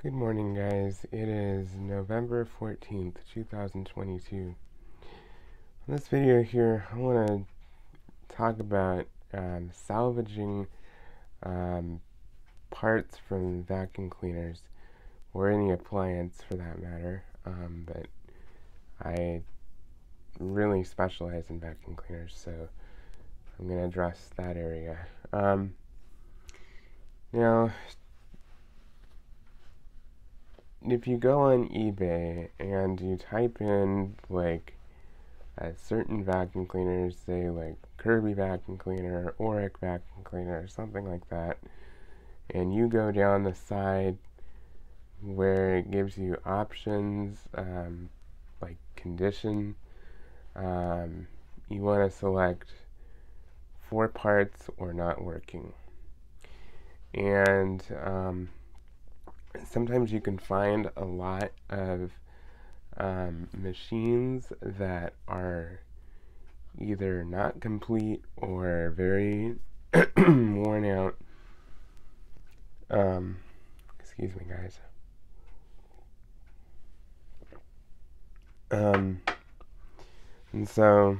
Good morning, guys. It is November 14th, 2022. In this video here, I want to talk about salvaging parts from vacuum cleaners, or any appliance for that matter, but I really specialize in vacuum cleaners, so I'm going to address that area. Now, if you go on eBay and you type in like certain vacuum cleaners, say like Kirby vacuum cleaner, Oric vacuum cleaner, or something like that, and you go down the side where it gives you options, like condition, you want to select 4 parts or not working. And sometimes you can find a lot of machines that are either not complete or very worn out. Excuse me, guys. And so,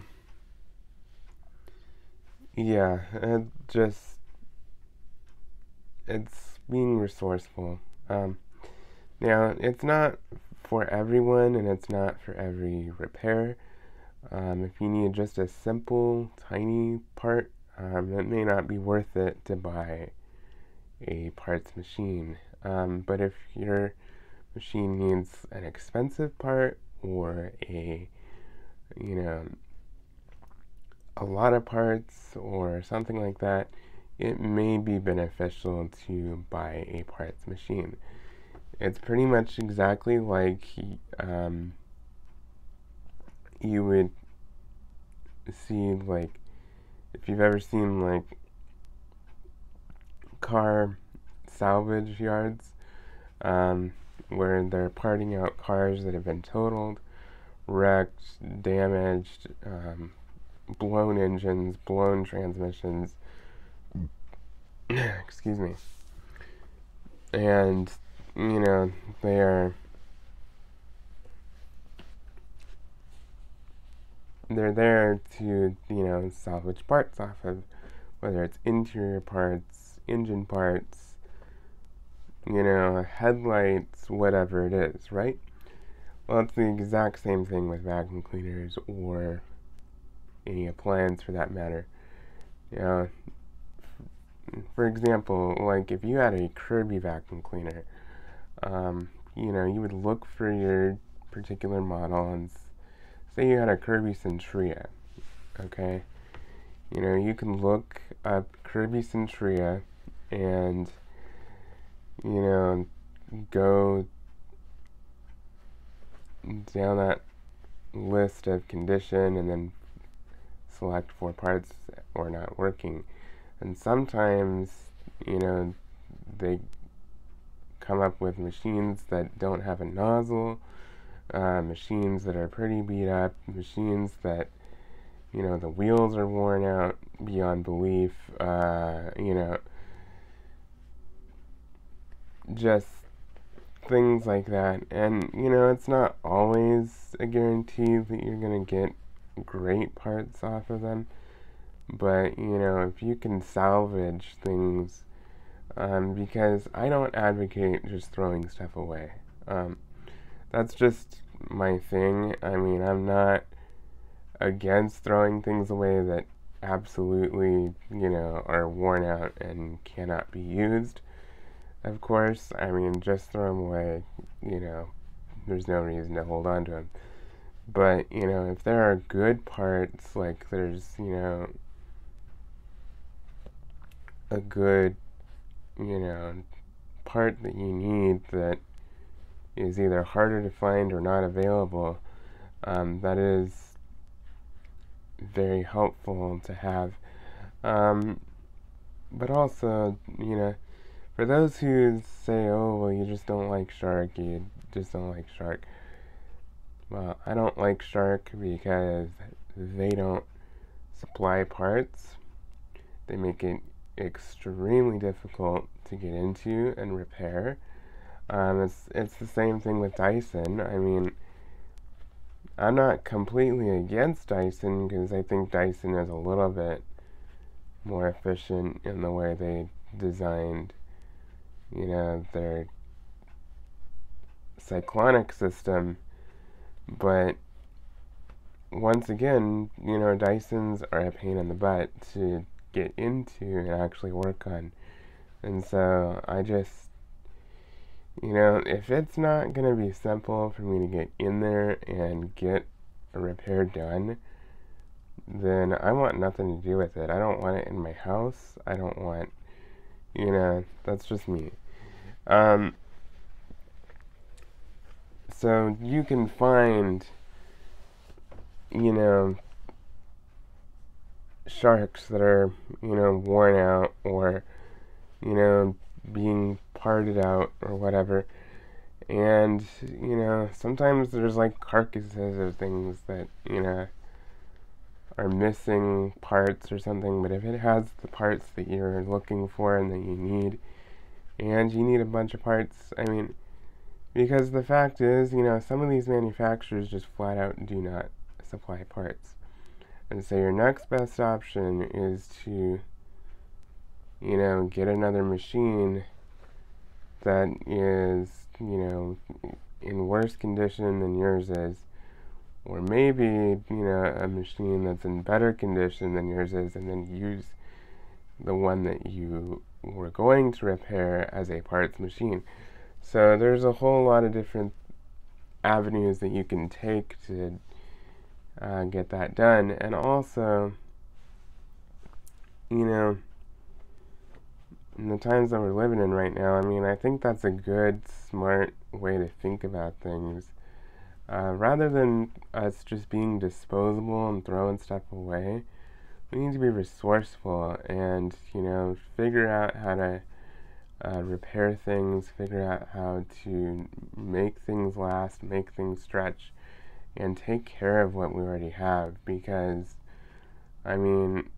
yeah, it's being resourceful. Now, it's not for everyone, and it's not for every repair. If you need just a simple, tiny part, it may not be worth it to buy a parts machine. But if your machine needs an expensive part or a lot of parts or something like that, it may be beneficial to buy a parts machine. It's pretty much exactly like you would see, like, if you've ever seen like car salvage yards, where they're parting out cars that have been totaled, wrecked, damaged, blown engines, blown transmissions, excuse me, and they're there to salvage parts off of, whether it's interior parts, engine parts, headlights, whatever it is, right? Well, it's the exact same thing with vacuum cleaners or any appliance for that matter. For example, like if you had a Kirby vacuum cleaner, you would look for your particular model and say you had a Kirby Centria, okay? You can look up Kirby Centria and, go down that list of condition and then select 4 parts or not working. And sometimes, they come up with machines that don't have a nozzle, machines that are pretty beat up, machines that, the wheels are worn out beyond belief, just things like that. And, it's not always a guarantee that you're going to get great parts off of them. But, if you can salvage things, because I don't advocate just throwing stuff away. That's just my thing. I mean, I'm not against throwing things away that absolutely, are worn out and cannot be used. Of course, I mean, just throw them away, there's no reason to hold on to them. But, if there are good parts, like there's, a good, part that you need that is either harder to find or not available, that is very helpful to have. But also, for those who say, oh, well, you just don't like Shark, you just don't like Shark. Well, I don't like Shark because they don't supply parts. They make it extremely difficult to get into and repair. It's the same thing with Dyson. I mean, I'm not completely against Dyson because I think Dyson is a little bit more efficient in the way they designed, their cyclonic system. But once again, Dysons are a pain in the butt to get into and actually work on. And so I just, if it's not going to be simple for me to get in there and get a repair done, then I want nothing to do with it. I don't want it in my house. I don't want, that's just me. So you can find, sharks that are, worn out or, being parted out or whatever. And, sometimes there's like carcasses of things that, are missing parts or something, but if it has the parts that you're looking for and that you need, and you need a bunch of parts, I mean, because the fact is, some of these manufacturers just flat out do not supply parts. And so your next best option is to, get another machine that is, in worse condition than yours is, or maybe, a machine that's in better condition than yours is, and then use the one that you were going to repair as a parts machine. So there's a whole lot of different avenues that you can take to get that done. And also, in the times that we're living in right now, I mean, I think that's a good, smart way to think about things. Rather than us just being disposable and throwing stuff away, we need to be resourceful and, figure out how to repair things, figure out how to make things last, make things stretch, and take care of what we already have. Because, I mean,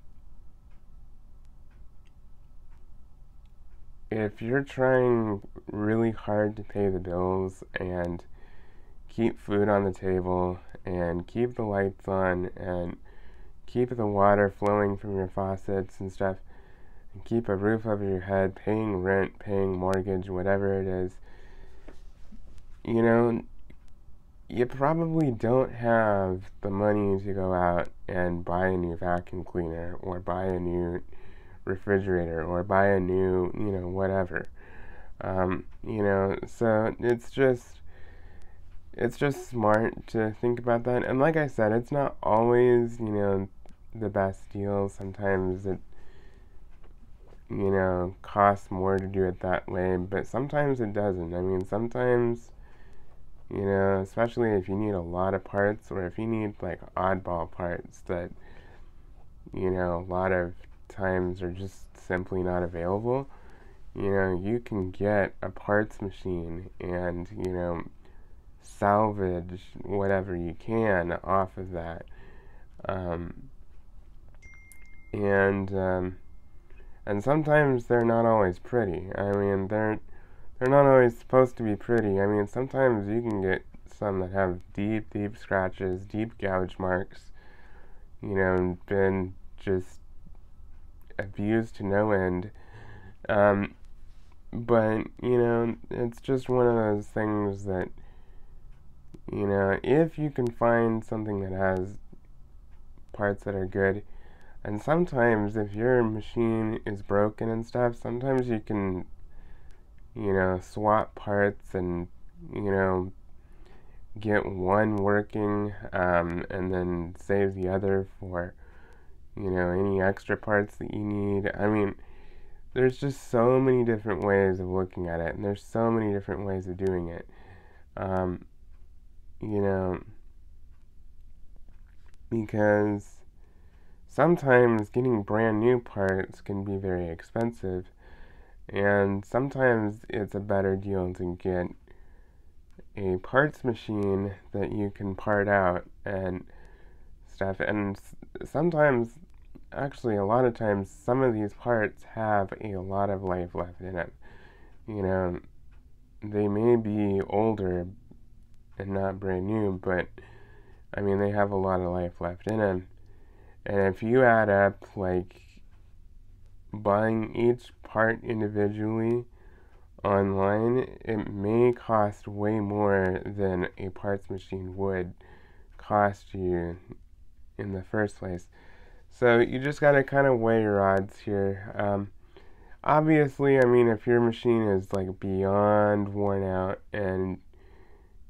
if you're trying really hard to pay the bills and keep food on the table and keep the lights on and keep the water flowing from your faucets and stuff, and keep a roof over your head, paying rent, paying mortgage, whatever it is, you probably don't have the money to go out and buy a new vacuum cleaner or buy a new refrigerator or buy a new, whatever. So it's just smart to think about that. And like I said, it's not always, the best deal. Sometimes it, costs more to do it that way, but sometimes it doesn't. I mean, sometimes, especially if you need a lot of parts or if you need like oddball parts that, a lot of times are just simply not available, you can get a parts machine and, salvage whatever you can off of that. And sometimes they're not always pretty. I mean, they're not always supposed to be pretty. I mean, sometimes you can get some that have deep, deep scratches, deep gouge marks, and been just abused to no end. But, it's just one of those things that, if you can find something that has parts that are good, and sometimes if your machine is broken and stuff, sometimes you can, swap parts and, get one working, and then save the other for, any extra parts that you need. I mean, there's just so many different ways of looking at it, and there's so many different ways of doing it. Because sometimes getting brand new parts can be very expensive, and sometimes it's a better deal to get a parts machine that you can part out and stuff. And sometimes, actually, a lot of times, some of these parts have a lot of life left in them. they may be older and not brand new, but I mean, they have a lot of life left in them. And if you add up, like, buying each part individually online, it may cost way more than a parts machine would cost you in the first place. So you just gotta kind of weigh your odds here. Obviously, I mean, if your machine is like beyond worn out and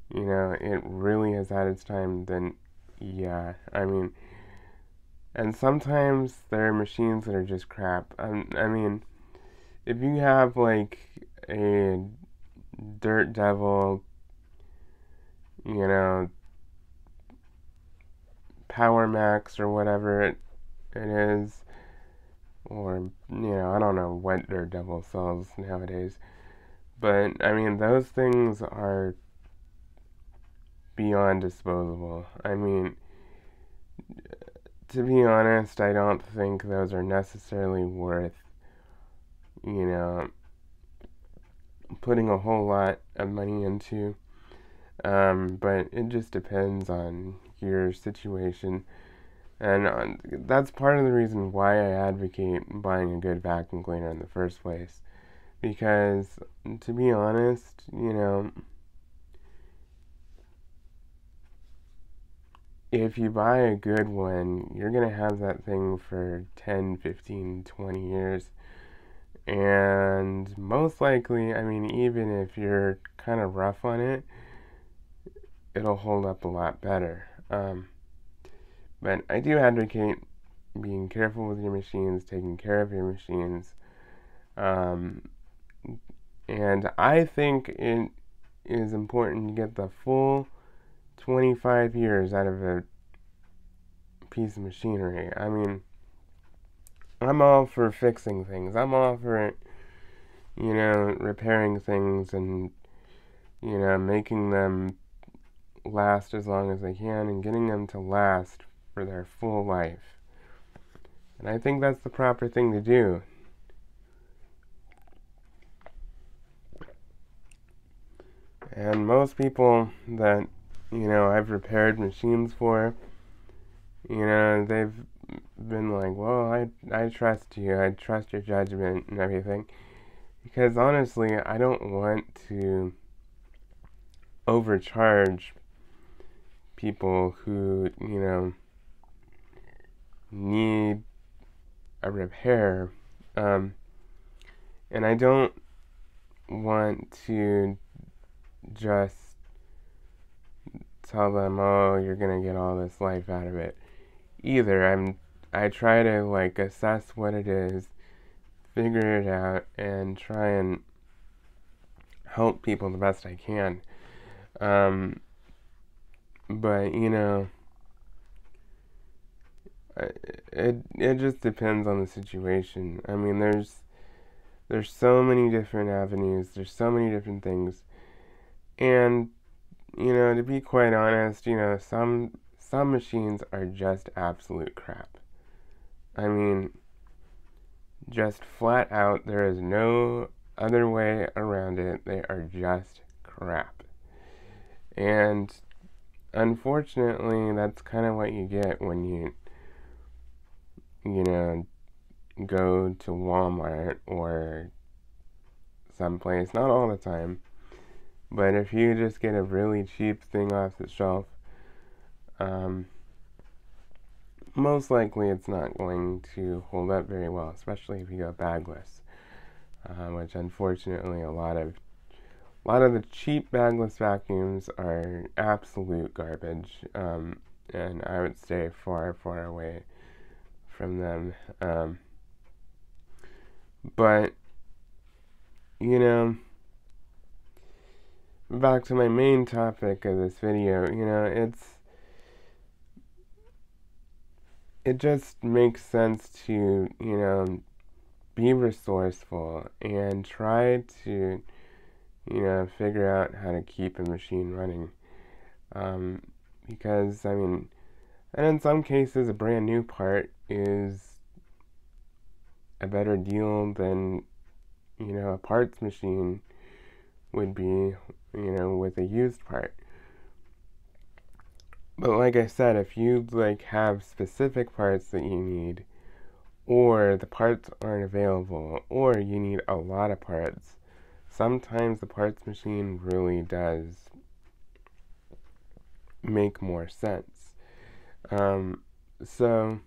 it really has had its time, then yeah, I mean, and sometimes there are machines that are just crap. I mean, if you have like a Dirt Devil, you know, Power Max or whatever it is, or I don't know what Dirt Devil sells nowadays, but I mean, those things are beyond disposable. I mean, to be honest, I don't think those are necessarily worth, you know, putting a whole lot of money into. But it just depends on your situation. And that's part of the reason why I advocate buying a good vacuum cleaner in the first place. Because, to be honest, if you buy a good one, you're going to have that thing for 10, 15, 20 years. And most likely, I mean, even if you're kind of rough on it, it'll hold up a lot better. But I do advocate being careful with your machines, taking care of your machines. Um, and I think it is important to get the full 25 years out of a piece of machinery. I mean, I'm all for fixing things. I'm all for, repairing things and, making them last as long as they can and getting them to last for their full life. And I think that's the proper thing to do. And most people that, I've repaired machines for, they've been like, well, I trust you. I trust your judgment and everything. Because honestly, I don't want to overcharge people who, need a repair. And I don't want to just tell them, oh, you're gonna get all this life out of it either. I try to like assess what it is, figure it out, and try and help people the best I can. But it just depends on the situation. I mean, there's so many different avenues. There's so many different things, and to be quite honest, some machines are just absolute crap. I mean, just flat out, there is no other way around it. They are just crap. And unfortunately, that's kind of what you get when you go to Walmart or someplace. Not all the time, but if you just get a really cheap thing off the shelf, most likely it's not going to hold up very well, especially if you go bagless, which unfortunately a lot of the cheap bagless vacuums are absolute garbage, and I would stay far, far away from them. But back to my main topic of this video, it just makes sense to, be resourceful and try to, figure out how to keep a machine running. Because, I mean, and in some cases, a brand new part is a better deal than, a parts machine would be, with a used part. But like I said, if you like have specific parts that you need, or the parts aren't available, or you need a lot of parts, sometimes the parts machine really does make more sense. So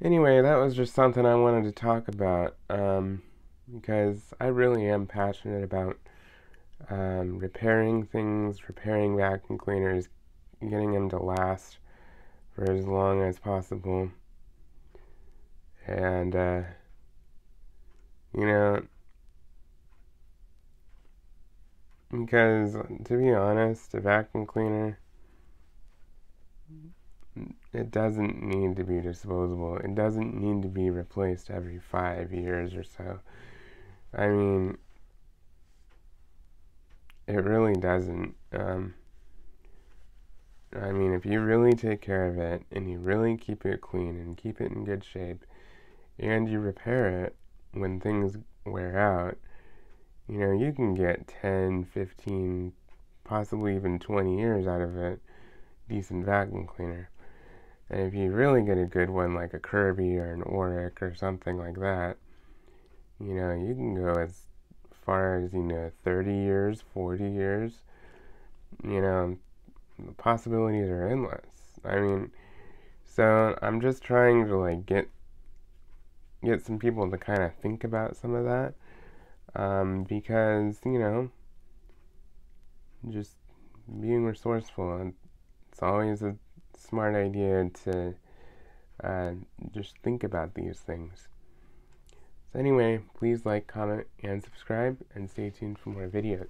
anyway, that was just something I wanted to talk about, because I really am passionate about repairing things, repairing vacuum cleaners, getting them to last for as long as possible. And, because to be honest, a vacuum cleaner, it doesn't need to be disposable. It doesn't need to be replaced every 5 years or so. I mean, it really doesn't. If you really take care of it and you really keep it clean and keep it in good shape and you repair it when things wear out, you can get 10, 15, possibly even 20 years out of a decent vacuum cleaner. And if you really get a good one like a Kirby or an Oric or something like that, you can go as far as, 30 years, 40 years. The possibilities are endless. So I'm just trying to like get some people to kind of think about some of that, because just being resourceful, and it's always a smart idea to just think about these things. So anyway, please like, comment, and subscribe, and stay tuned for more videos.